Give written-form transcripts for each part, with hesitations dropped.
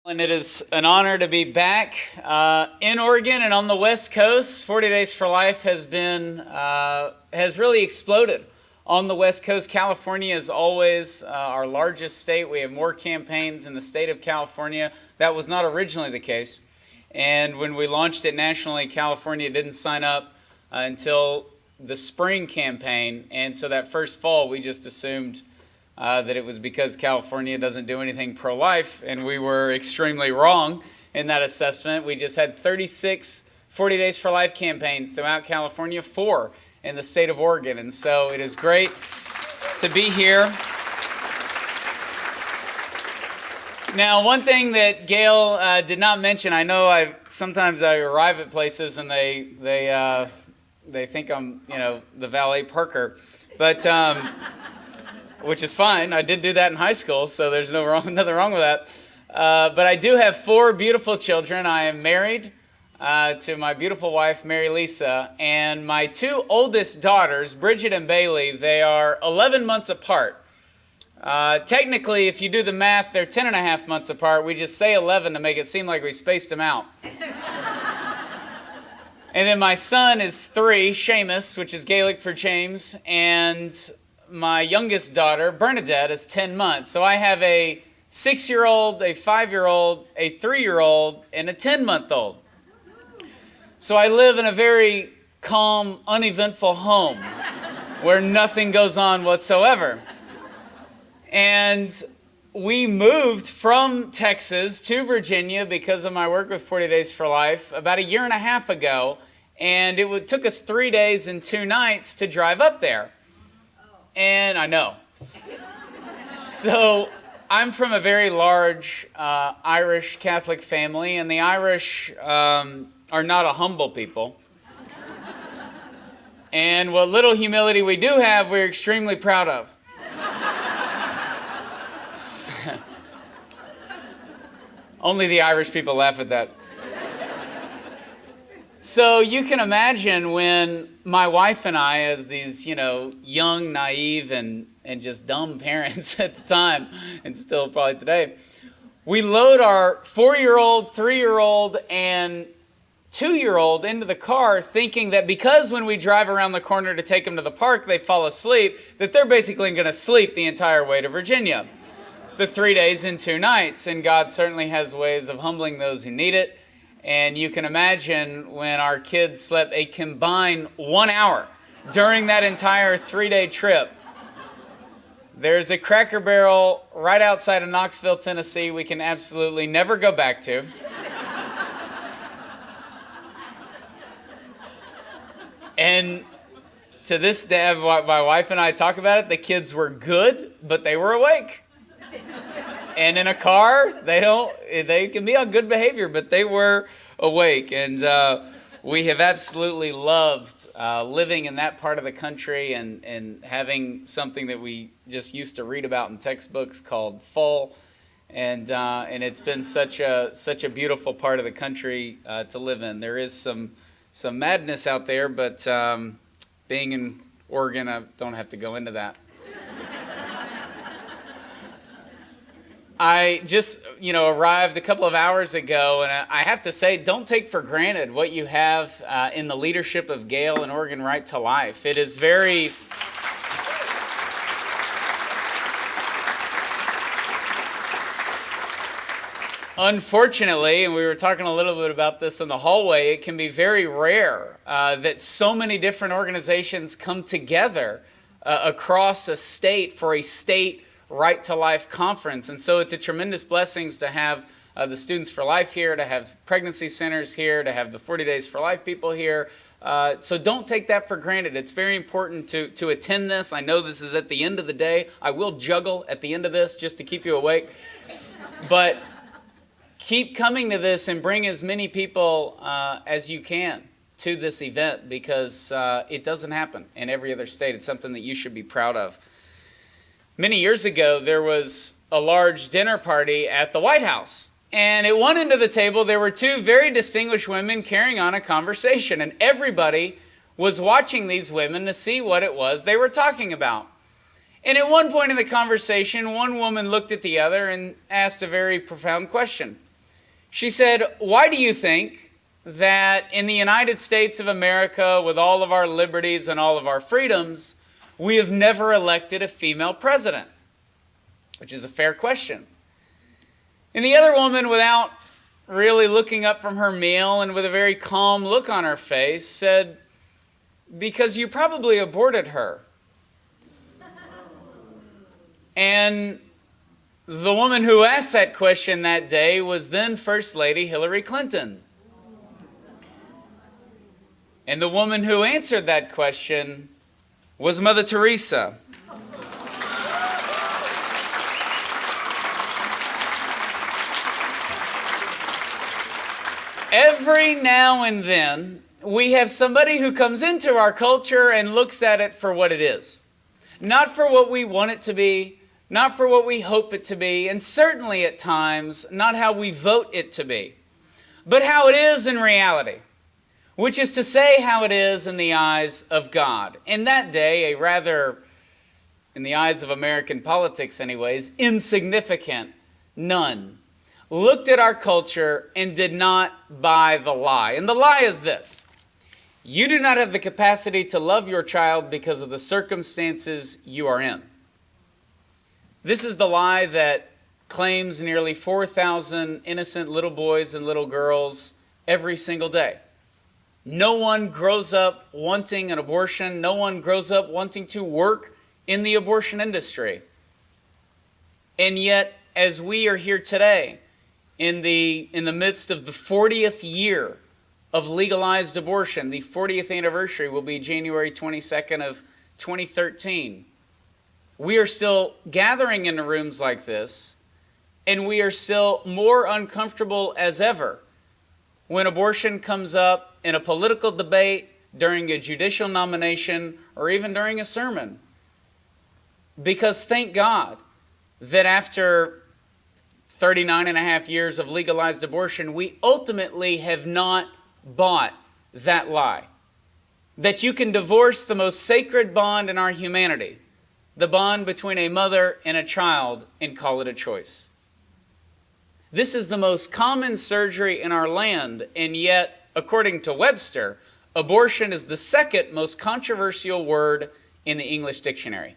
And it is an honor to be back in Oregon and on the West Coast. 40 Days for Life has really exploded on the West Coast. California is always our largest state. We have more campaigns in the state of California. That was not originally the case. And when we launched it nationally, California didn't sign up until the spring campaign. And so that first fall, we just assumed that it was because California doesn't do anything pro-life, and we were extremely wrong in that assessment. We just had 36 40 Days for Life campaigns throughout California, 4 in the state of Oregon, and so it is great to be here. Now, one thing that Gail did not mention, I know sometimes I arrive at places and they think I'm, the valet parker, but which is fine. I did do that in high school, so there's nothing wrong with that. But I do have 4 beautiful children. I am married to my beautiful wife, Mary Lisa, and my 2 oldest daughters, Bridget and Bailey, they are 11 months apart. Technically, if you do the math, they're 10 and a half months apart. We just say 11 to make it seem like we spaced them out. And then my son is 3, Seamus, which is Gaelic for James, and my youngest daughter, Bernadette, is 10 months. So I have a 6-year-old, a 5-year-old, a 3-year-old, and a 10-month-old. So I live in a very calm, uneventful home where nothing goes on whatsoever. And we moved from Texas to Virginia because of my work with 40 Days for Life about a year and a half ago. And it took us 3 days and 2 nights to drive up there. And I know. So I'm from a very large Irish Catholic family, and the Irish are not a humble people. And what little humility we do have, we're extremely proud of. Only the Irish people laugh at that. So you can imagine when my wife and I, as these, young, naive, and just dumb parents at the time, and still probably today, we load our 4-year-old, 3-year-old, and 2-year-old into the car thinking that because when we drive around the corner to take them to the park, they fall asleep, that they're basically going to sleep the entire way to Virginia. The 3 days and 2 nights, and God certainly has ways of humbling those who need it. And you can imagine when our kids slept a combined 1 hour during that entire 3-day trip. There's a Cracker Barrel right outside of Knoxville, Tennessee we can absolutely never go back to. And to this day, my wife and I talk about it, the kids were good, but they were awake. And in a car, they can be on good behavior, but they were awake. And we have absolutely loved living in that part of the country and having something that we just used to read about in textbooks called fall. And it's been such a beautiful part of the country to live in. There is some madness out there, but being in Oregon, I don't have to go into that. I just, arrived a couple of hours ago, and I have to say, don't take for granted what you have in the leadership of Gail and Oregon Right to Life. It is very... Unfortunately, and we were talking a little bit about this in the hallway, it can be very rare that so many different organizations come together across a state for a state Right to Life conference. And so it's a tremendous blessing to have the Students for Life here, to have pregnancy centers here, to have the 40 Days for Life people here. So don't take that for granted. It's very important to attend this. I know this is at the end of the day. I will juggle at the end of this just to keep you awake. But keep coming to this and bring as many people as you can to this event, because it doesn't happen in every other state. It's something that you should be proud of. Many years ago, there was a large dinner party at the White House. And at one end of the table, there were 2 very distinguished women carrying on a conversation. And everybody was watching these women to see what it was they were talking about. And at one point in the conversation, one woman looked at the other and asked a very profound question. She said, "Why do you think that in the United States of America, with all of our liberties and all of our freedoms, we have never elected a female president?" Which is a fair question. And the other woman, without really looking up from her meal and with a very calm look on her face, said, "Because you probably aborted her." And the woman who asked that question that day was then First Lady Hillary Clinton. And the woman who answered that question was Mother Teresa. Every now and then, we have somebody who comes into our culture and looks at it for what it is. Not for what we want it to be, not for what we hope it to be, and certainly at times, not how we vote it to be, but how it is in reality, which is to say how it is in the eyes of God. In that day, a rather, in the eyes of American politics anyways, insignificant nun looked at our culture and did not buy the lie. And the lie is this: you do not have the capacity to love your child because of the circumstances you are in. This is the lie that claims nearly 4,000 innocent little boys and little girls every single day. No one grows up wanting an abortion. No one grows up wanting to work in the abortion industry. And yet, as we are here today, in the midst of the 40th year of legalized abortion, the 40th anniversary will be January 22nd of 2013. We are still gathering in rooms like this, and we are still more uncomfortable as ever when abortion comes up in a political debate, during a judicial nomination, or even during a sermon. Because thank God that after 39 and a half years of legalized abortion, we ultimately have not bought that lie. That you can divorce the most sacred bond in our humanity, the bond between a mother and a child, and call it a choice. This is the most common surgery in our land, and yet, according to Webster, abortion is the second most controversial word in the English dictionary,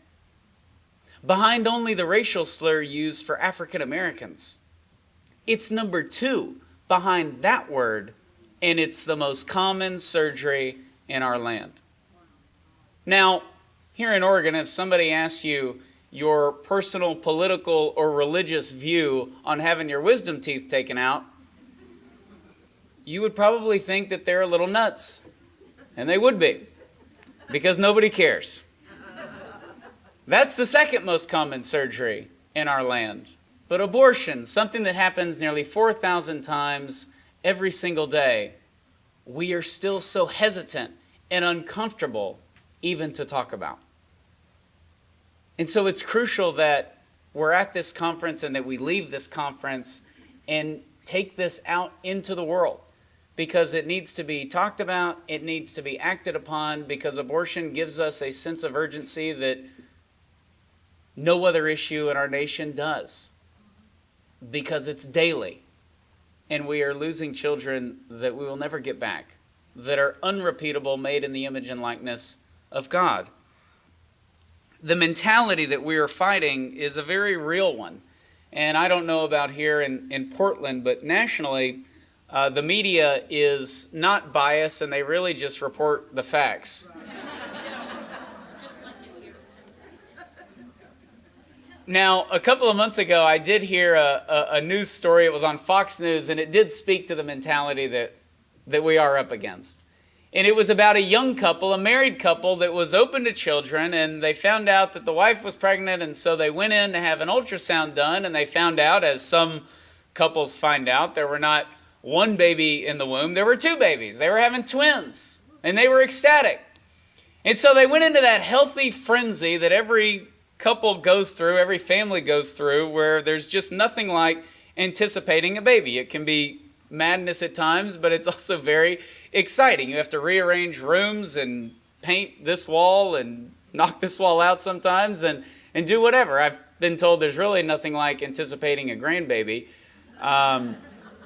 behind only the racial slur used for African Americans. It's number 2 behind that word, and it's the most common surgery in our land. Now, here in Oregon, if somebody asks you your personal, political, or religious view on having your wisdom teeth taken out, you would probably think that they're a little nuts. And they would be, because nobody cares. That's the second most common surgery in our land. But abortion, something that happens nearly 4,000 times every single day, we are still so hesitant and uncomfortable even to talk about. And so it's crucial that we're at this conference and that we leave this conference and take this out into the world, because it needs to be talked about, it needs to be acted upon, because abortion gives us a sense of urgency that no other issue in our nation does, because it's daily, and we are losing children that we will never get back, that are unrepeatable, made in the image and likeness of God. The mentality that we are fighting is a very real one, and I don't know about here in Portland, but nationally, the media is not biased, and they really just report the facts. Now, a couple of months ago, I did hear a news story. It was on Fox News, and it did speak to the mentality that we are up against. And it was about a young couple, a married couple that was open to children, and they found out that the wife was pregnant, and so they went in to have an ultrasound done, and they found out, as some couples find out, there were not one baby in the womb, there were 2 babies. They were having twins, and they were ecstatic. And so they went into that healthy frenzy that every couple goes through, every family goes through, where there's just nothing like anticipating a baby. It can be madness at times, but it's also very exciting. You have to rearrange rooms and paint this wall and knock this wall out sometimes and do whatever. I've been told there's really nothing like anticipating a grandbaby.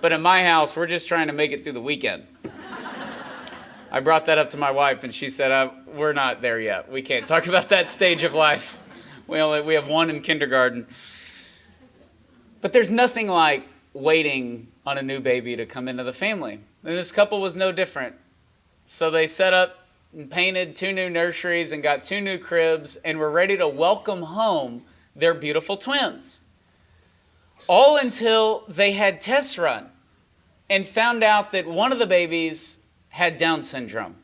But in my house, we're just trying to make it through the weekend. I brought that up to my wife, and she said, we're not there yet. We can't talk about that stage of life. We have one in kindergarten. But there's nothing like waiting on a new baby to come into the family. And this couple was no different. So they set up and painted 2 new nurseries and got 2 new cribs and were ready to welcome home their beautiful twins. All until they had tests run and found out that one of the babies had Down syndrome.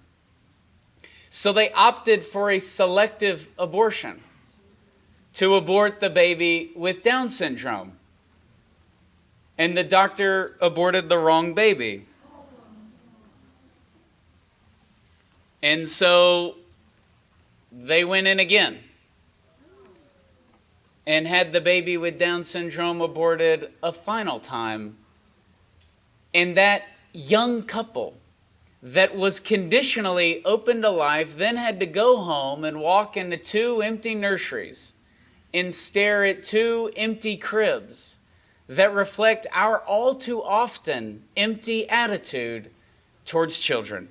So they opted for a selective abortion to abort the baby with Down syndrome. And the doctor aborted the wrong baby. And so they went in again and had the baby with Down syndrome aborted a final time. And that young couple that was conditionally open to life then had to go home and walk into 2 empty nurseries and stare at 2 empty cribs that reflect our all too often empty attitude towards children.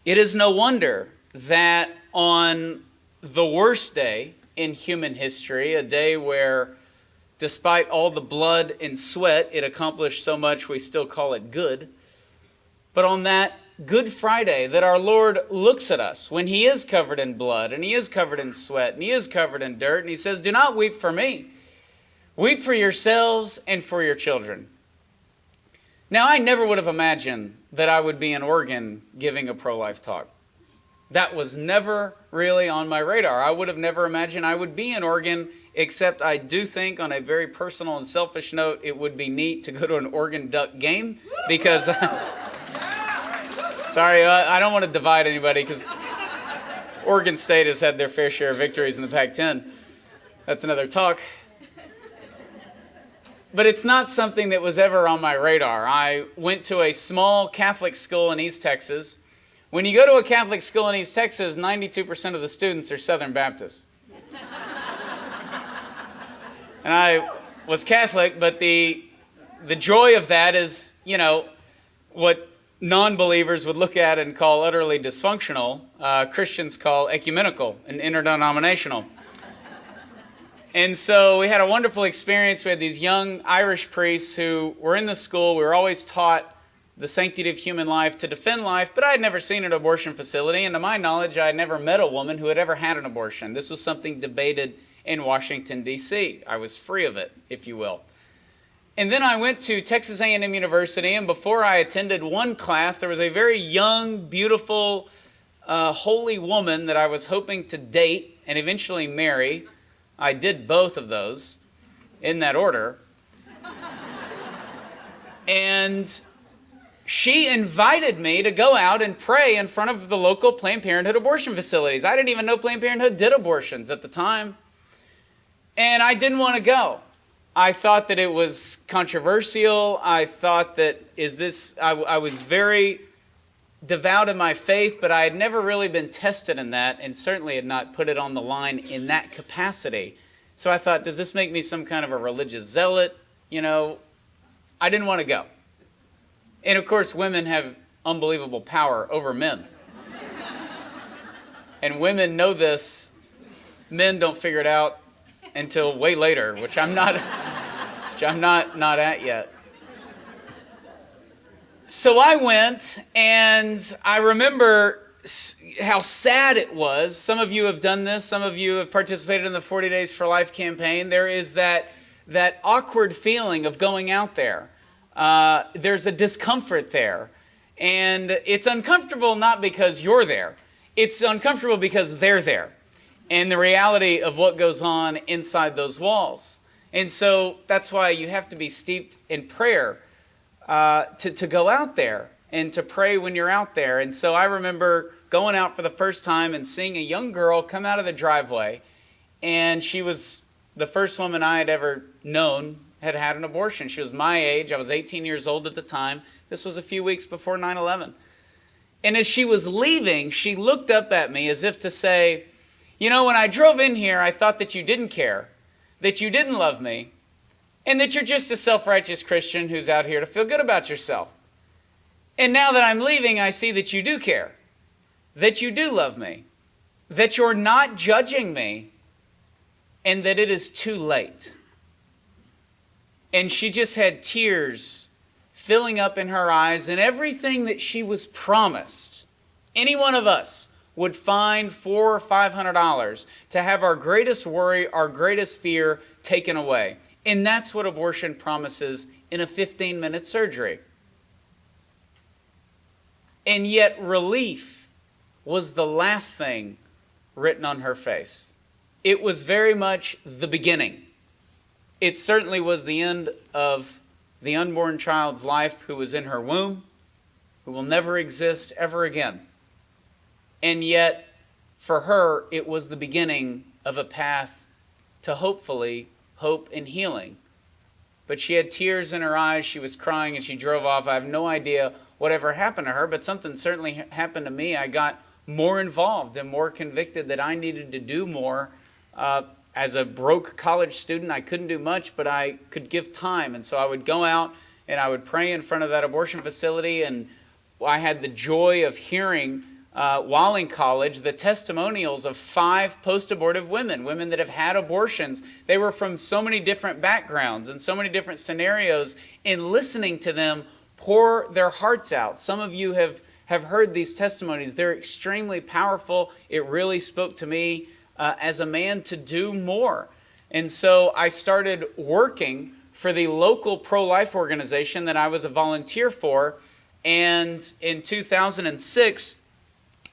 It is no wonder that on the worst day in human history, a day where despite all the blood and sweat it accomplished so much we still call it good, but on that Good Friday that our Lord looks at us when he is covered in blood and he is covered in sweat and he is covered in dirt and he says, do not weep for me. Weep for yourselves and for your children. Now, I never would have imagined that I would be in Oregon giving a pro-life talk. That was never really on my radar. I would have never imagined I would be in Oregon, except I do think on a very personal and selfish note, it would be neat to go to an Oregon Duck game because, sorry, I don't want to divide anybody because Oregon State has had their fair share of victories in the Pac-10. That's another talk. But it's not something that was ever on my radar. I went to a small Catholic school in East Texas. When you go to a Catholic school in East Texas, 92% of the students are Southern Baptists. And I was Catholic, but the joy of that is, what non-believers would look at and call utterly dysfunctional, Christians call ecumenical and interdenominational. And so we had a wonderful experience. We had these young Irish priests who were in the school. We were always taught the sanctity of human life to defend life, but I had never seen an abortion facility. And to my knowledge, I had never met a woman who had ever had an abortion. This was something debated in Washington, D.C. I was free of it, if you will. And then I went to Texas A&M University, and before I attended one class, there was a very young, beautiful, holy woman that I was hoping to date and eventually marry. I did both of those in that order. And she invited me to go out and pray in front of the local Planned Parenthood abortion facilities. I didn't even know Planned Parenthood did abortions at the time. And I didn't want to go. I thought that it was controversial. I thought that, I was very devout in my faith, but I had never really been tested in that and certainly had not put it on the line in that capacity. So I thought, does this make me some kind of a religious zealot? I didn't want to go. And of course, women have unbelievable power over men. And women know this. Men don't figure it out until way later, which I'm not at yet. So I went, and I remember how sad it was. Some of you have done this. Some of you have participated in the 40 Days for Life campaign. There is that awkward feeling of going out there. There's a discomfort there. And it's uncomfortable not because you're there. It's uncomfortable because they're there. And the reality of what goes on inside those walls. And so that's why you have to be steeped in prayer to go out there and to pray when you're out there. And so I remember going out for the first time and seeing a young girl come out of the driveway. And she was the first woman I had ever known had had an abortion. She was my age. I was 18 years old at the time. This was a few weeks before 9/11. And as she was leaving, she looked up at me as if to say, when I drove in here, I thought that you didn't care, that you didn't love me, and that you're just a self-righteous Christian who's out here to feel good about yourself. And now that I'm leaving, I see that you do care, that you do love me, that you're not judging me, and that it is too late. And she just had tears filling up in her eyes, and everything that she was promised. Any one of us would find $400 or $500 to have our greatest worry, our greatest fear taken away. And that's what abortion promises in a 15-minute surgery. And yet relief was the last thing written on her face. It was very much the beginning. It certainly was the end of the unborn child's life who was in her womb, who will never exist ever again. And yet, for her, it was the beginning of a path to hopefully hope and healing. But she had tears in her eyes, she was crying, and she drove off. I have no idea whatever happened to her, but something certainly happened to me. I got more involved and more convicted that I needed to do more. As a broke college student, I couldn't do much, but I could give time. And so I would go out and I would pray in front of that abortion facility. And I had the joy of hearing, while in college, the testimonials of 5 post-abortive women that have had abortions. They were from so many different backgrounds and so many different scenarios. And listening to them pour their hearts out. Some of you have heard these testimonies. They're extremely powerful. It really spoke to me as a man to do more. And so I started working for the local pro-life organization that I was a volunteer for. And in 2006,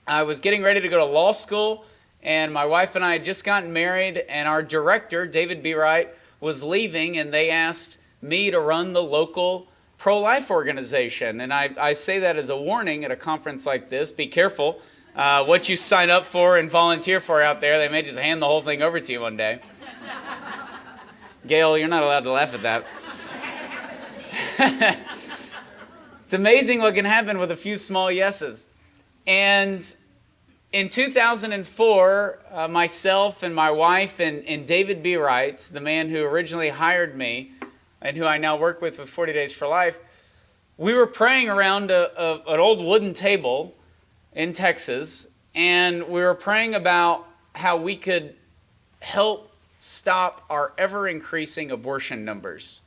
I was getting ready to go to law school, and my wife and I had just gotten married, and our director, David B. Wright, was leaving, and they asked me to run the local pro-life organization. And I say that as a warning at a conference like this. Be careful what you sign up for and volunteer for out there. They may just hand the whole thing over to you one day. Gail, you're not allowed to laugh at that. It's amazing what can happen with a few small yeses. And in 2004, myself and my wife and David B. Wright, the man who originally hired me and who I now work with 40 Days for Life, we were praying around an old wooden table in Texas, and we were praying about how we could help stop our ever-increasing abortion numbers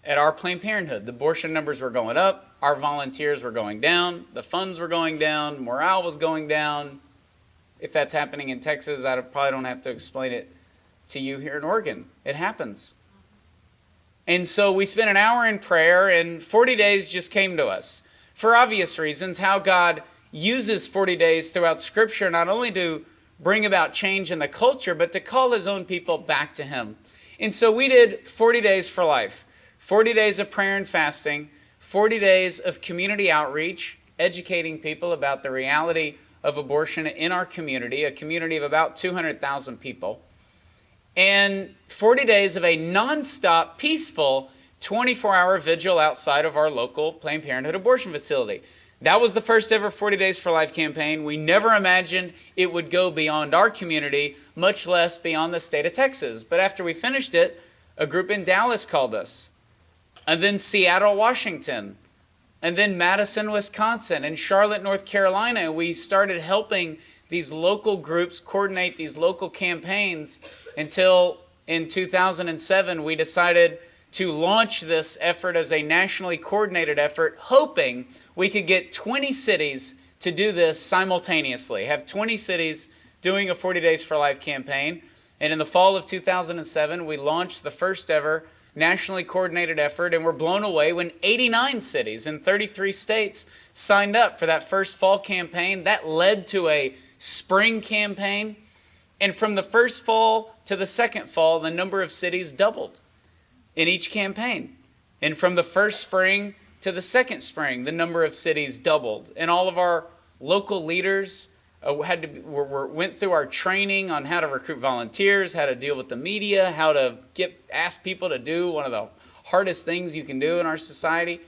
at our Planned Parenthood. The abortion numbers were going up, our volunteers were going down, the funds were going down, morale was going down. If that's happening in Texas, I probably don't have to explain it to you here in Oregon. It happens. And so we spent an hour in prayer, and 40 days just came to us. For obvious reasons, how God uses 40 days throughout Scripture not only to bring about change in the culture, but to call His own people back to Him. And so we did 40 Days for Life, 40 days of prayer and fasting, 40 days of community outreach, educating people about the reality of abortion in our community, a community of about 200,000 people, and 40 days of a nonstop, peaceful, 24-hour vigil outside of our local Planned Parenthood abortion facility. That was the first ever 40 Days for Life campaign. We never imagined it would go beyond our community, much less beyond the state of Texas. But after we finished it, a group in Dallas called us, and then Seattle, Washington, and then Madison, Wisconsin, and Charlotte, North Carolina. We started helping these local groups coordinate these local campaigns until in 2007 we decided to launch this effort as a nationally coordinated effort, hoping we could get 20 cities to do this simultaneously, have 20 cities doing a 40 Days for Life campaign. And in the fall of 2007, we launched the first ever nationally coordinated effort, and we're blown away when 89 cities in 33 states signed up for that first fall campaign. That led to a spring campaign. And from the first fall to the second fall, the number of cities doubled in each campaign. And from the first spring to the second spring, the number of cities doubled. And all of our local leaders went through our training on how to recruit volunteers, how to deal with the media, how to ask people to do one of the hardest things you can do in our society,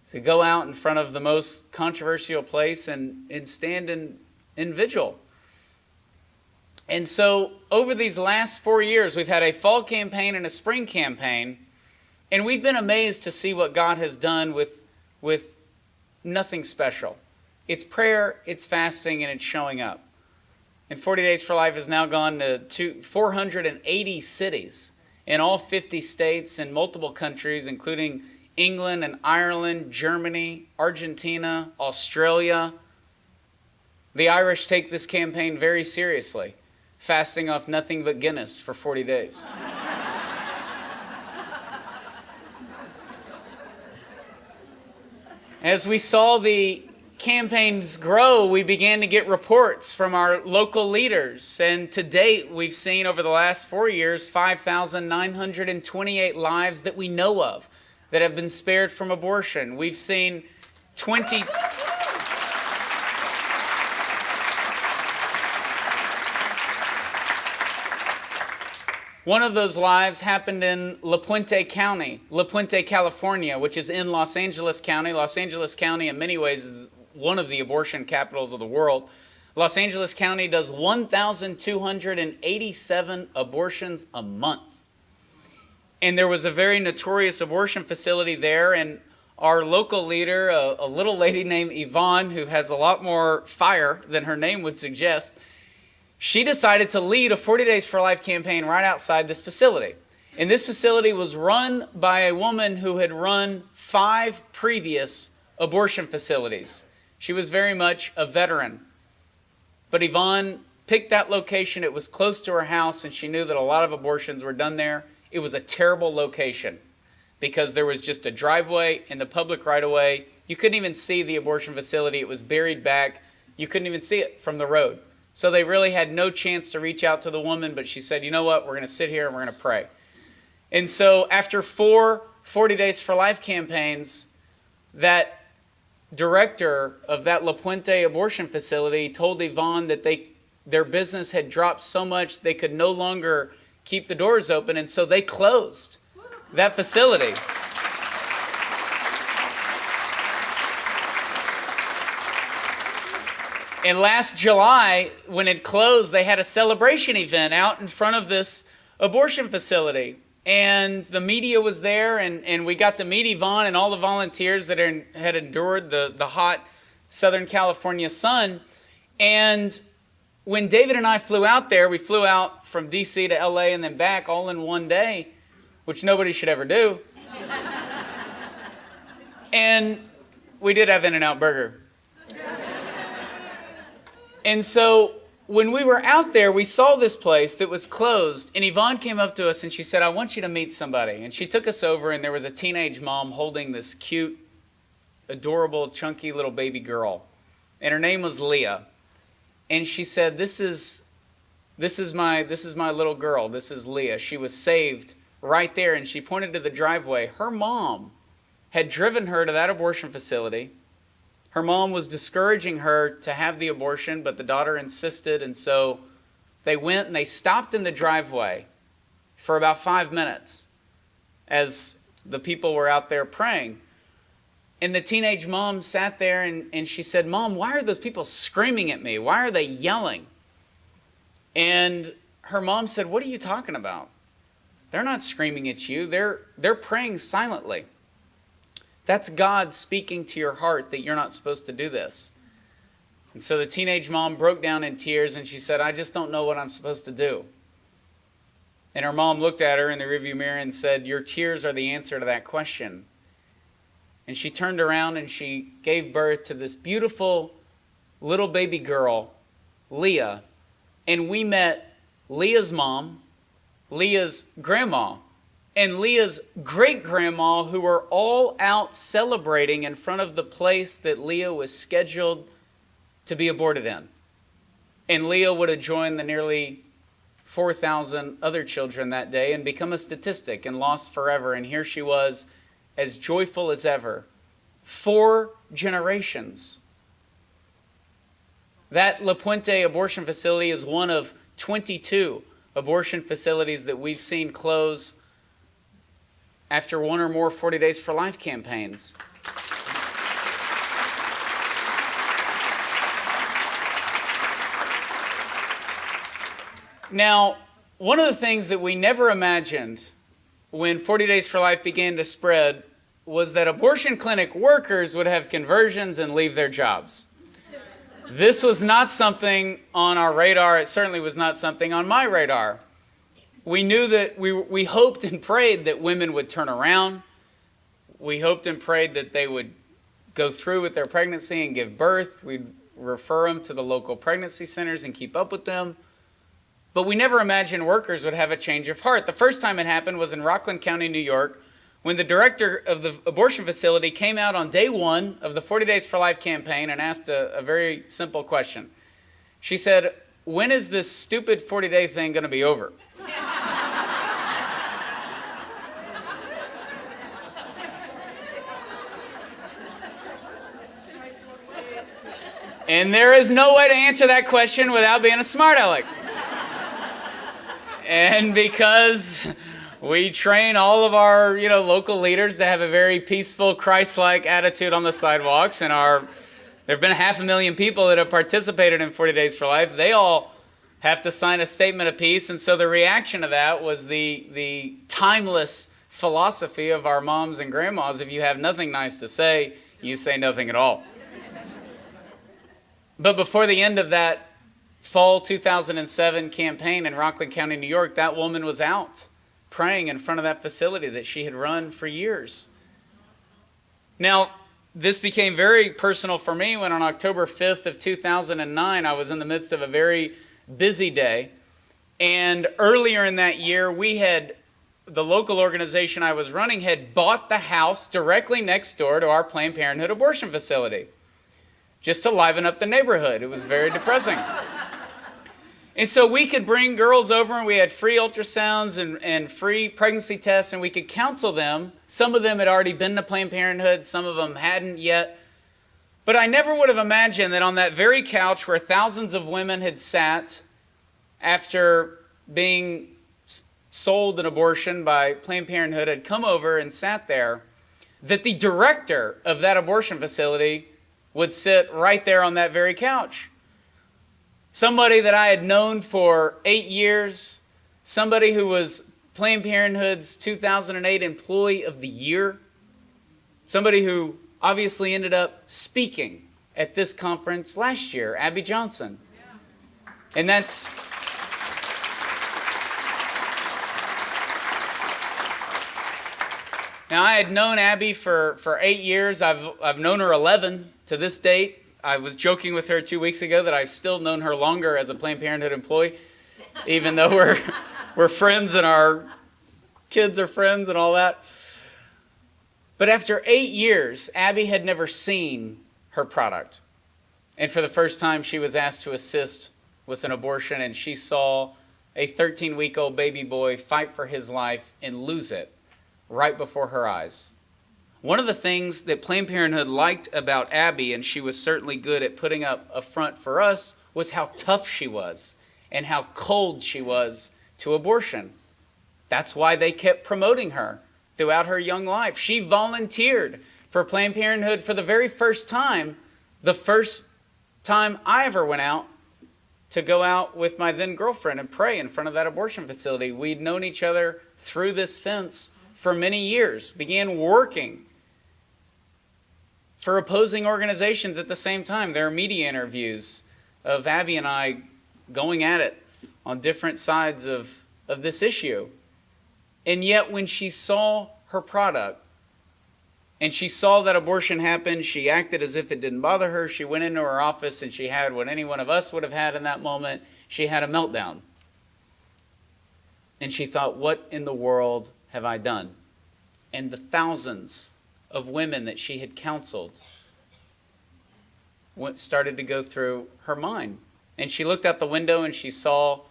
to go out in front of the most controversial place and stand in vigil. And so over these last 4 years, we've had a fall campaign and a spring campaign. And we've been amazed to see what God has done with nothing special. It's prayer, it's fasting, and it's showing up. And 40 Days for Life has now gone to 480 cities in all 50 states and multiple countries, including England and Ireland, Germany, Argentina, Australia. The Irish take this campaign very seriously, fasting off nothing but Guinness for 40 days. As we saw the campaigns grow, we began to get reports from our local leaders. And to date, we've seen over the last 4 years, 5,928 lives that we know of that have been spared from abortion. We've seen 20... One of those lives happened in La Puente County, La Puente, California, which is in Los Angeles County. Los Angeles County, in many ways, is one of the abortion capitals of the world. Los Angeles County does 1,287 abortions a month. And there was a very notorious abortion facility there, and our local leader, a little lady named Yvonne, who has a lot more fire than her name would suggest, she decided to lead a 40 Days for Life campaign right outside this facility. And this facility was run by a woman who had run 5 previous abortion facilities. She was very much a veteran. But Yvonne picked that location. It was close to her house, and she knew that a lot of abortions were done there. It was a terrible location because there was just a driveway in the public right-of-way. You couldn't even see the abortion facility. It was buried back. You couldn't even see it from the road. So they really had no chance to reach out to the woman, but she said, you know what, we're going to sit here and we're going to pray. And so after 4 40 Days for Life campaigns, that director of that La Puente abortion facility told Yvonne that their business had dropped so much they could no longer keep the doors open, and so they closed that facility. And last July, when it closed, they had a celebration event out in front of this abortion facility. And the media was there, and we got to meet Yvonne and all the volunteers that had endured the hot Southern California sun. And when David and I flew out there, we flew out from D.C. to L.A. and then back all in one day, which nobody should ever do. And we did have In-N-Out Burger. And so when we were out there, we saw this place that was closed, and Yvonne came up to us and she said, I want you to meet somebody. And she took us over, and there was a teenage mom holding this cute, adorable, chunky little baby girl. And her name was Leah. And she said, this is my little girl. This is Leah. She was saved right there, and she pointed to the driveway. Her mom had driven her to that abortion facility. Her mom was discouraging her to have the abortion, but the daughter insisted, and so they went and they stopped in the driveway for about 5 minutes as the people were out there praying. And the teenage mom sat there and she said, Mom, why are those people screaming at me? Why are they yelling? And her mom said, what are you talking about? They're not screaming at you. They're praying silently. That's God speaking to your heart that you're not supposed to do this. And so the teenage mom broke down in tears and she said, I just don't know what I'm supposed to do. And her mom looked at her in the rearview mirror and said, your tears are the answer to that question. And she turned around and she gave birth to this beautiful little baby girl, Leah. And we met Leah's mom, Leah's grandma, and Leah's great-grandma, who were all out celebrating in front of the place that Leah was scheduled to be aborted in. And Leah would have joined the nearly 4,000 other children that day and become a statistic and lost forever. And here she was, as joyful as ever. 4 generations. That La Puente abortion facility is one of 22 abortion facilities that we've seen close after 1 or more 40 Days for Life campaigns. Now, one of the things that we never imagined when 40 Days for Life began to spread was that abortion clinic workers would have conversions and leave their jobs. This was not something on our radar. It certainly was not something on my radar. We knew that we hoped and prayed that women would turn around. We hoped and prayed that they would go through with their pregnancy and give birth. We'd refer them to the local pregnancy centers and keep up with them. But we never imagined workers would have a change of heart. The first time it happened was in Rockland County, New York, when the director of the abortion facility came out on day one of the 40 Days for Life campaign and asked a very simple question. She said, "When is this stupid 40-day thing going to be over?" And there is no way to answer that question without being a smart aleck. And because we train all of our, local leaders to have a very peaceful, Christ-like attitude on the sidewalks, and there have been 500,000 people that have participated in 40 Days for Life. They all have to sign a statement of peace, and so the reaction to that was the timeless philosophy of our moms and grandmas: if you have nothing nice to say, you say nothing at all. But before the end of that fall 2007 campaign in Rockland County, New York, that woman was out praying in front of that facility that she had run for years. Now, this became very personal for me when on October 5th of 2009, I was in the midst of a very busy day. And earlier in that year, the local organization I was running had bought the house directly next door to our Planned Parenthood abortion facility, just to liven up the neighborhood. It was very depressing. And so we could bring girls over, and we had free ultrasounds and free pregnancy tests, and we could counsel them. Some of them had already been to Planned Parenthood, some of them hadn't yet. But I never would have imagined that on that very couch where thousands of women had sat after being sold an abortion by Planned Parenthood, had come over and sat there, that the director of that abortion facility would sit right there on that very couch. Somebody that I had known for 8 years, somebody who was Planned Parenthood's 2008 Employee of the Year, somebody who obviously ended up speaking at this conference last year, Abby Johnson. And that's... Now, I had known Abby for 8 years. I've known her 11 to this date. I was joking with her 2 weeks ago that I've still known her longer as a Planned Parenthood employee, even though we're friends and our kids are friends and all that. But after 8 years, Abby had never seen her product. And for the first time, she was asked to assist with an abortion, and she saw a 13-week-old baby boy fight for his life and lose it right before her eyes. One of the things that Planned Parenthood liked about Abby, and she was certainly good at putting up a front for us, was how tough she was and how cold she was to abortion. That's why they kept promoting her throughout her young life. She volunteered for Planned Parenthood for the very first time, the first time I ever went out to go out with my then girlfriend and pray in front of that abortion facility. We'd known each other through this fence for many years, began working for opposing organizations at the same time. There are media interviews of Abby and I going at it on different sides of this issue. And yet when she saw her product and she saw that abortion happen, she acted as if it didn't bother her. She went into her office and she had what any one of us would have had in that moment. She had a meltdown. And she thought, what in the world have I done? And the thousands of women that she had counseled started to go through her mind. And she looked out the window and she saw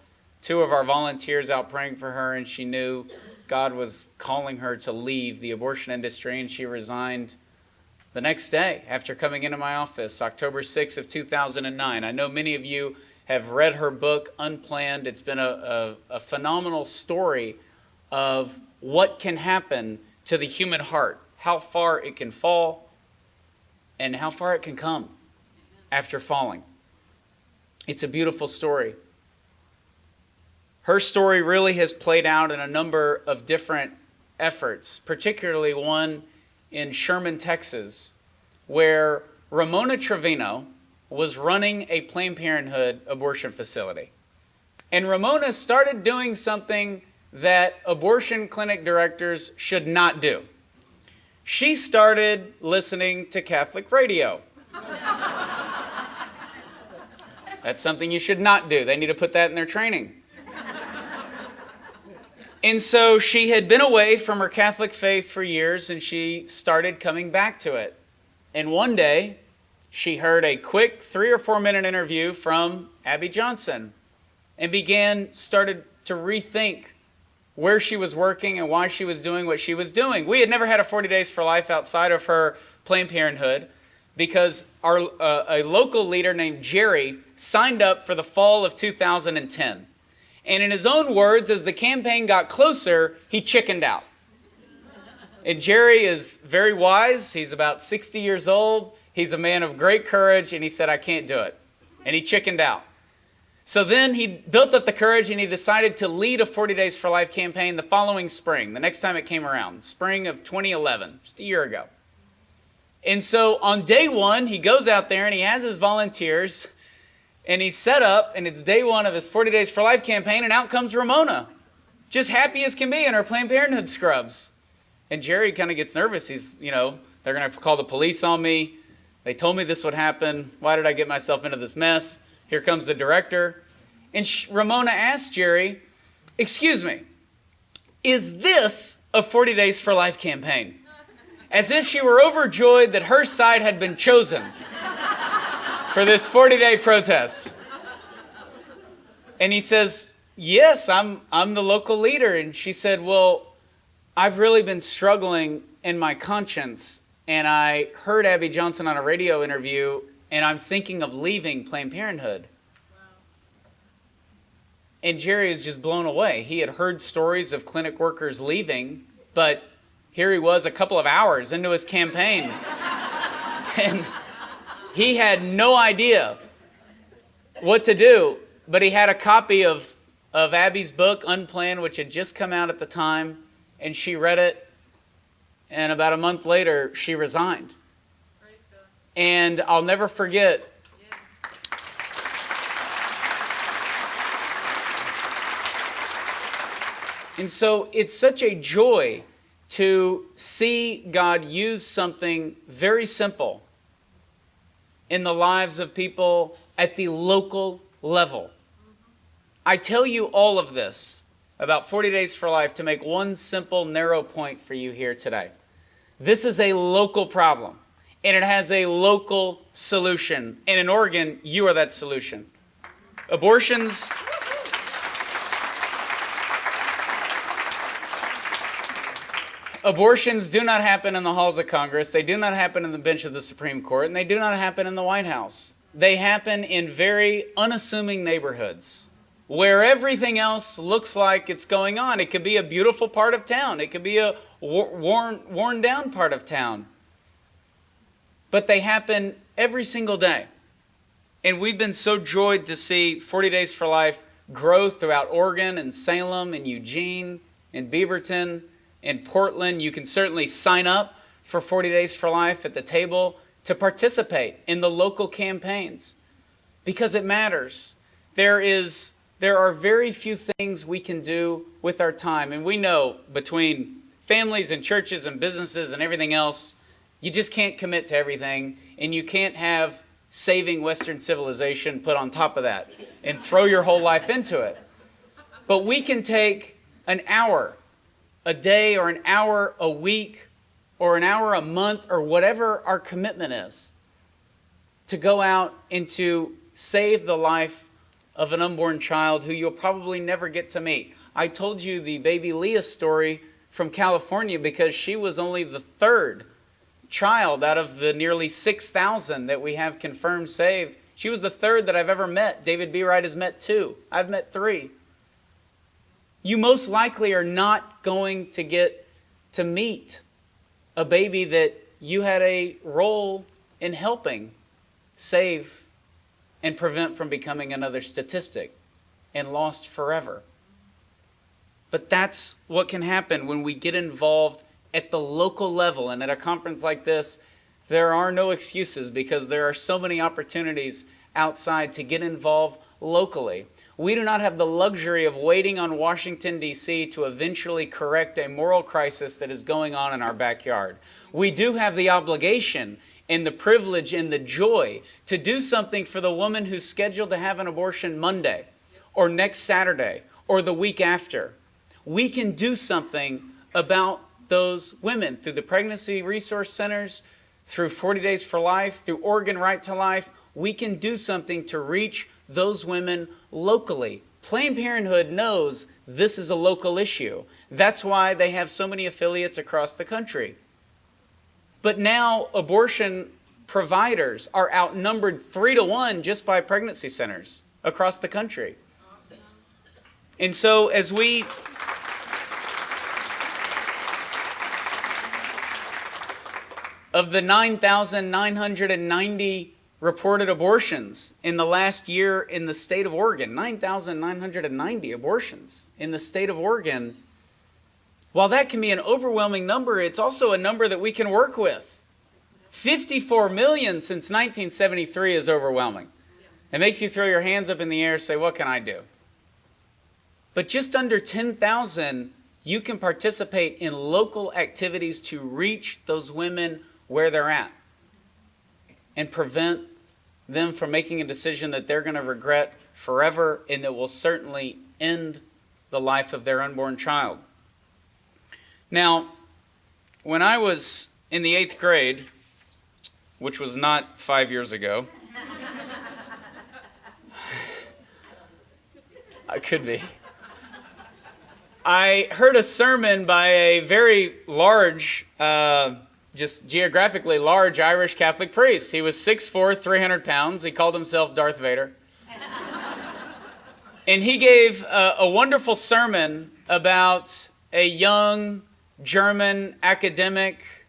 two of our volunteers out praying for her, and she knew God was calling her to leave the abortion industry, and she resigned the next day after coming into my office, October 6th of 2009. I know many of you have read her book, Unplanned. It's been a phenomenal story of what can happen to the human heart, how far it can fall, and how far it can come after falling. It's a beautiful story. Her story really has played out in a number of different efforts, particularly one in Sherman, Texas, where Ramona Trevino was running a Planned Parenthood abortion facility. And Ramona started doing something that abortion clinic directors should not do. She started listening to Catholic radio. That's something you should not do. They need to put that in their training. And so she had been away from her Catholic faith for years, and she started coming back to it. And one day, she heard a quick 3 or 4 minute interview from Abby Johnson and started to rethink where she was working and why she was doing what she was doing. We had never had a 40 Days for Life outside of her Planned Parenthood because a local leader named Jerry signed up for the fall of 2010. And in his own words, as the campaign got closer, he chickened out. And Jerry is very wise. He's about 60 years old. He's a man of great courage, and he said, I can't do it. And he chickened out. So then he built up the courage, and he decided to lead a 40 Days for Life campaign the following spring, the next time it came around, spring of 2011, just a year ago. And so on day one, he goes out there, and he has his volunteers, and he's set up, and it's day one of his 40 Days for Life campaign, and out comes Ramona, just happy as can be in her Planned Parenthood scrubs. And Jerry kind of gets nervous. He's, they're going to call the police on me. They told me this would happen. Why did I get myself into this mess? Here comes the director. And Ramona asked Jerry, excuse me, is this a 40 Days for Life campaign? As if she were overjoyed that her side had been chosen for this 40-day protest. And he says, yes, I'm the local leader. And she said, well, I've really been struggling in my conscience. And I heard Abby Johnson on a radio interview, and I'm thinking of leaving Planned Parenthood. Wow. And Jerry is just blown away. He had heard stories of clinic workers leaving, but here he was a couple of hours into his campaign. And he had no idea what to do, but he had a copy of Abby's book, Unplanned, which had just come out at the time, and she read it. And about a month later, she resigned. And I'll never forget. And so it's such a joy to see God use something very simple in the lives of people at the local level. I tell you all of this about 40 Days for Life to make one simple, narrow point for you here today. This is a local problem, and it has a local solution. And in Oregon, you are that solution. Abortions do not happen in the halls of Congress. They do not happen in the bench of the Supreme Court, and they do not happen in the White House. They happen in very unassuming neighborhoods where everything else looks like it's going on. It could be a beautiful part of town. It could be a worn down part of town. But they happen every single day. And we've been so joyed to see 40 Days for Life grow throughout Oregon and Salem and Eugene and Beaverton and Portland. You can certainly sign up for 40 Days for Life at the table to participate in the local campaigns because it matters. There are very few things we can do with our time. And we know between families and churches and businesses and everything else, you just can't commit to everything. And you can't have saving Western civilization put on top of that and throw your whole life into it. But we can take an hour a day or an hour a week or an hour a month or whatever our commitment is to go out and to save the life of an unborn child who you'll probably never get to meet. I told you the baby Leah story from California because she was only the third child out of the nearly 6,000 that we have confirmed saved. She was the third that I've ever met. David B. Wright has met 2. I've met 3. You most likely are not going to get to meet a baby that you had a role in helping save and prevent from becoming another statistic and lost forever. But that's what can happen when we get involved at the local level. And at a conference like this, there are no excuses because there are so many opportunities outside to get involved locally. We do not have the luxury of waiting on Washington, D.C. to eventually correct a moral crisis that is going on in our backyard. We do have the obligation and the privilege and the joy to do something for the woman who's scheduled to have an abortion Monday or next Saturday or the week after. We can do something about those women through the pregnancy resource centers, through 40 Days for Life, through Oregon Right to Life. We can do something to reach those women locally. Planned Parenthood knows this is a local issue. That's why they have so many affiliates across the country. But now abortion providers are outnumbered 3-1 just by pregnancy centers across the country. And so as we of the 9,990 reported abortions in the last year in the state of Oregon, 9,990 abortions in the state of Oregon, while that can be an overwhelming number, it's also a number that we can work with. 54 million since 1973 is overwhelming. It makes you throw your hands up in the air and say, what can I do? But just under 10,000, you can participate in local activities to reach those women where they're at and prevent them from making a decision that they're going to regret forever and that will certainly end the life of their unborn child. Now, when I was in the 8th grade, which was not 5 years ago, I could be, I heard a sermon by a very large, just geographically large Irish Catholic priest. He was 6'4", 300 pounds. He called himself Darth Vader. And he gave a wonderful sermon about a young German academic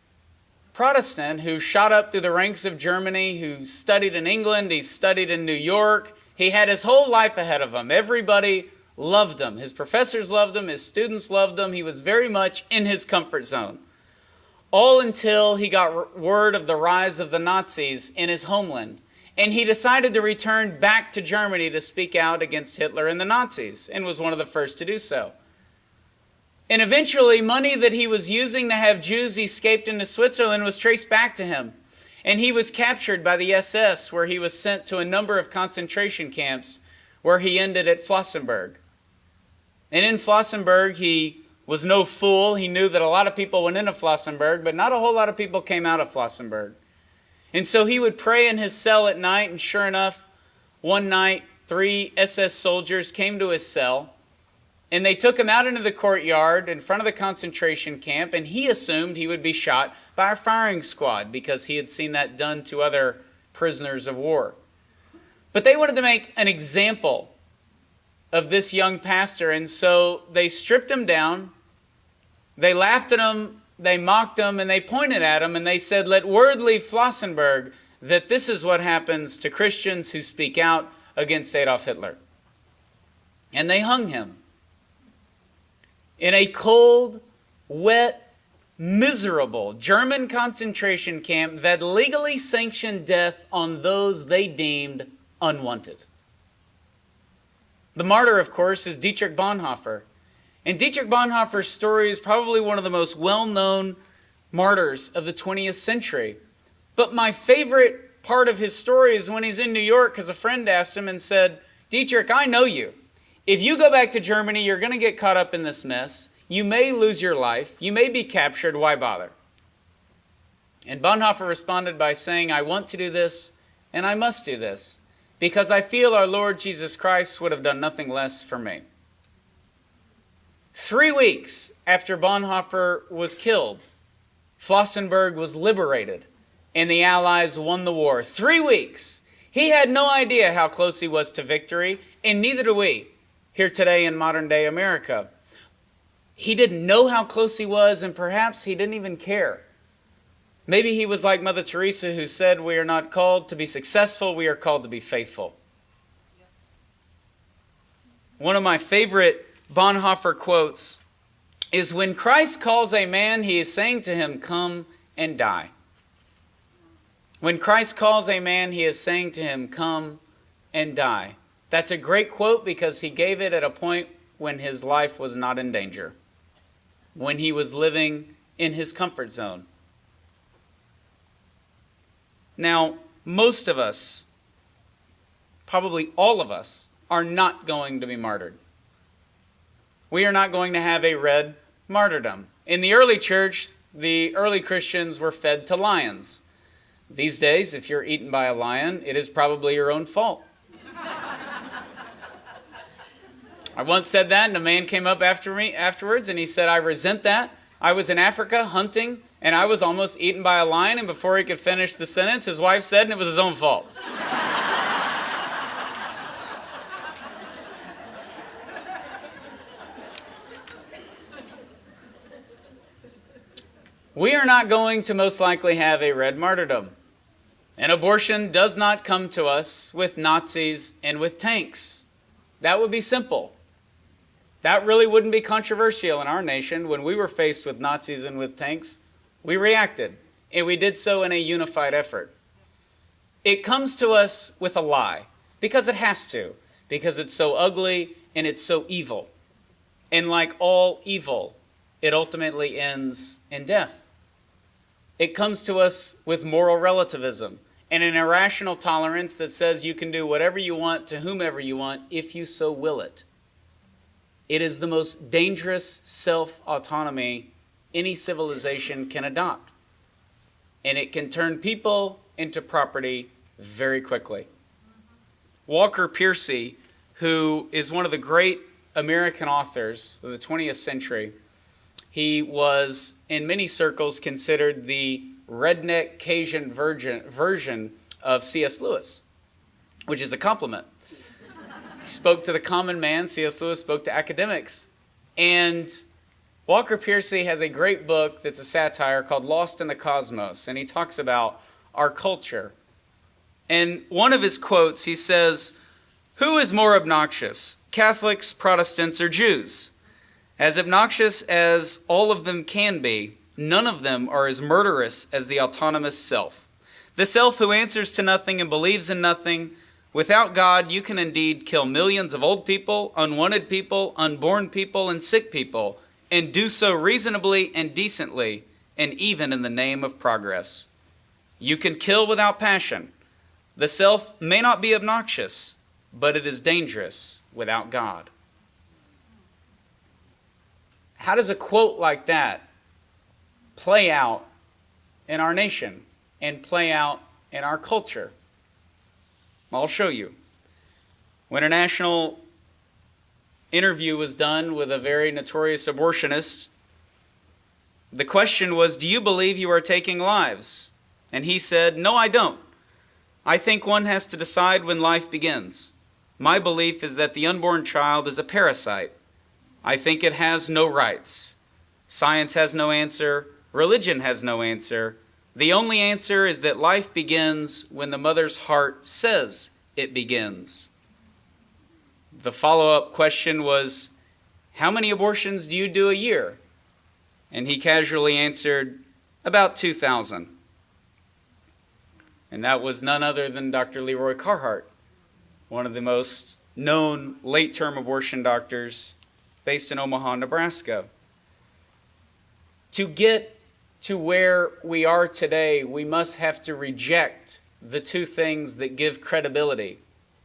Protestant who shot up through the ranks of Germany, who studied in England, he studied in New York. He had his whole life ahead of him. Everybody loved him. His professors loved him. His students loved him. He was very much in his comfort zone. All until he got word of the rise of the Nazis in his homeland. And he decided to return back to Germany to speak out against Hitler and the Nazis, and was one of the first to do so. And eventually, money that he was using to have Jews escaped into Switzerland was traced back to him. And he was captured by the SS, where he was sent to a number of concentration camps, where he ended at Flossenburg. And in Flossenburg, he was no fool. He knew that a lot of people went into Flossenburg, but not a whole lot of people came out of Flossenburg. And so he would pray in his cell at night, and sure enough, one night, 3 SS soldiers came to his cell, and they took him out into the courtyard in front of the concentration camp, and he assumed he would be shot by a firing squad because he had seen that done to other prisoners of war. But they wanted to make an example of this young pastor, and so they stripped him down, they laughed at him, they mocked him, and they pointed at him, and they said, "Let word leave Flossenburg that this is what happens to Christians who speak out against Adolf Hitler." And they hung him in a cold, wet, miserable German concentration camp that legally sanctioned death on those they deemed unwanted. The martyr, of course, is Dietrich Bonhoeffer. And Dietrich Bonhoeffer's story is probably one of the most well-known martyrs of the 20th century. But my favorite part of his story is when he's in New York, because a friend asked him and said, "Dietrich, I know you. If you go back to Germany, you're going to get caught up in this mess. You may lose your life. You may be captured. Why bother?" And Bonhoeffer responded by saying, "I want to do this, and I must do this, because I feel our Lord Jesus Christ would have done nothing less for me." 3 weeks after Bonhoeffer was killed, Flossenburg was liberated, and the Allies won the war. 3 weeks. He had no idea how close he was to victory, and neither do we here today in modern-day America. He didn't know how close he was, and perhaps he didn't even care. Maybe he was like Mother Teresa, who said, "We are not called to be successful, we are called to be faithful." One of my favorite Bonhoeffer quotes is, when Christ calls a man, he is saying to him, come and die. When Christ calls a man, he is saying to him, come and die. That's a great quote because he gave it at a point when his life was not in danger, when he was living in his comfort zone. Now, most of us, probably all of us, are not going to be martyred. We are not going to have a red martyrdom. In the early church, the early Christians were fed to lions. These days, if you're eaten by a lion, it is probably your own fault. I once said that, and a man came up after me afterwards, and he said, I resent that. I was in Africa hunting, and I was almost eaten by a lion, and before he could finish the sentence, his wife said, and it was his own fault. We are not going to most likely have a red martyrdom. And abortion does not come to us with Nazis and with tanks. That would be simple. That really wouldn't be controversial in our nation. When we were faced with Nazis and with tanks, we reacted, and we did so in a unified effort. It comes to us with a lie, because it has to, because it's so ugly and it's so evil. And like all evil, it ultimately ends in death. It comes to us with moral relativism and an irrational tolerance that says you can do whatever you want to whomever you want if you so will it. It is the most dangerous self-autonomy any civilization can adopt. And it can turn people into property very quickly. Walker Piercy, who is one of the great American authors of the 20th century, he was in many circles considered the redneck Cajun version of C.S. Lewis, which is a compliment. Spoke to the common man. C.S. Lewis spoke to academics. And Walker Piercy has a great book that's a satire called Lost in the Cosmos, and he talks about our culture. And one of his quotes, he says, "Who is more obnoxious, Catholics, Protestants, or Jews? As obnoxious as all of them can be, none of them are as murderous as the autonomous self. The self who answers to nothing and believes in nothing. Without God, you can indeed kill millions of old people, unwanted people, unborn people, and sick people, and do so reasonably and decently, and even in the name of progress. You can kill without passion. The self may not be obnoxious, but it is dangerous without God." How does a quote like that play out in our nation and play out in our culture? I'll show you. When a national interview was done with a very notorious abortionist, the question was, "Do you believe you are taking lives?" And he said, "No, I don't. I think one has to decide when life begins. My belief is that the unborn child is a parasite. I think it has no rights. Science has no answer. Religion has no answer. The only answer is that life begins when the mother's heart says it begins." The follow-up question was, "How many abortions do you do a year?" And he casually answered, "About 2,000. And that was none other than Dr. Leroy Carhart, one of the most known late-term abortion doctors based in Omaha, Nebraska. To get to where we are today, we must have to reject the two things that give credibility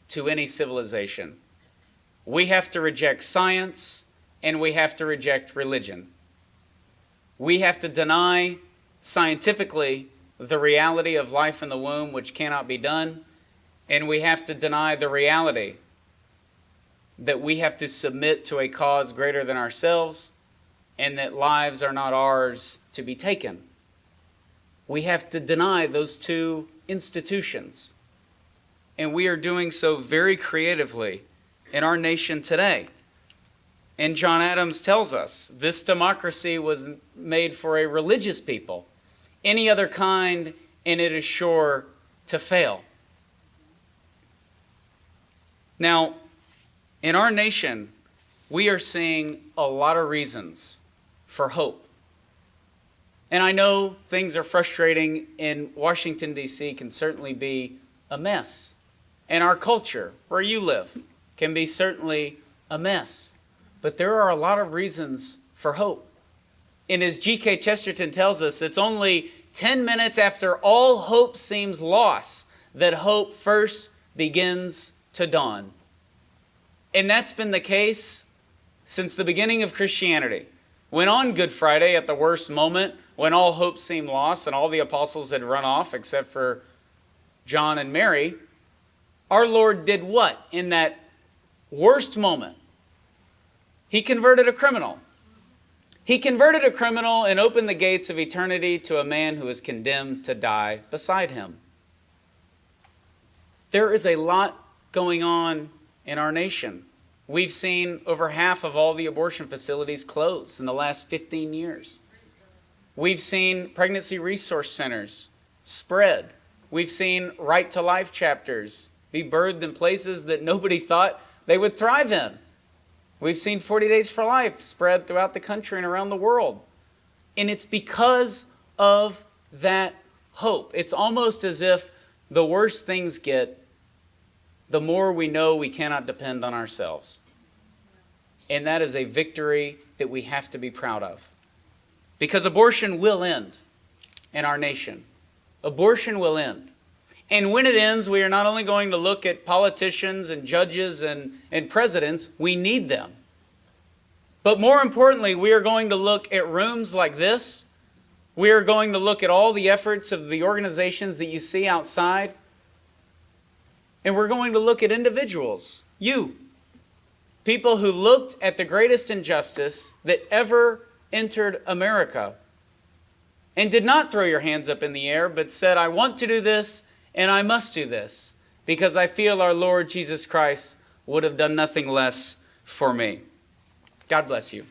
to any civilization. We have to reject science, and we have to reject religion. We have to deny scientifically the reality of life in the womb, which cannot be done, and we have to deny the reality that we have to submit to a cause greater than ourselves, and that lives are not ours to be taken. We have to deny those two institutions. And we are doing so very creatively in our nation today. And John Adams tells us this democracy was made for a religious people. Any other kind, and it is sure to fail. Now, in our nation, we are seeing a lot of reasons for hope. And I know things are frustrating in Washington, D.C. can certainly be a mess. And our culture, where you live, can be certainly a mess. But there are a lot of reasons for hope. And as G.K. Chesterton tells us, it's only 10 minutes after all hope seems lost that hope first begins to dawn. And that's been the case since the beginning of Christianity. When on Good Friday, at the worst moment, when all hope seemed lost and all the apostles had run off except for John and Mary, our Lord did what in that worst moment? He converted a criminal. He converted a criminal and opened the gates of eternity to a man who was condemned to die beside him. There is a lot going on in our nation. We've seen over half of all the abortion facilities closed in the last 15 years. We've seen pregnancy resource centers spread. We've seen right to life chapters be birthed in places that nobody thought they would thrive in. We've seen 40 Days for Life spread throughout the country and around the world. And it's because of that hope. It's almost as if the worse things get, the more we know we cannot depend on ourselves. And that is a victory that we have to be proud of. Because abortion will end in our nation. Abortion will end. And when it ends, we are not only going to look at politicians and judges and presidents, we need them. But more importantly, we are going to look at rooms like this. We are going to look at all the efforts of the organizations that you see outside. And we're going to look at individuals, you, people who looked at the greatest injustice that ever entered America and did not throw your hands up in the air, but said, I want to do this and I must do this because I feel our Lord Jesus Christ would have done nothing less for me. God bless you.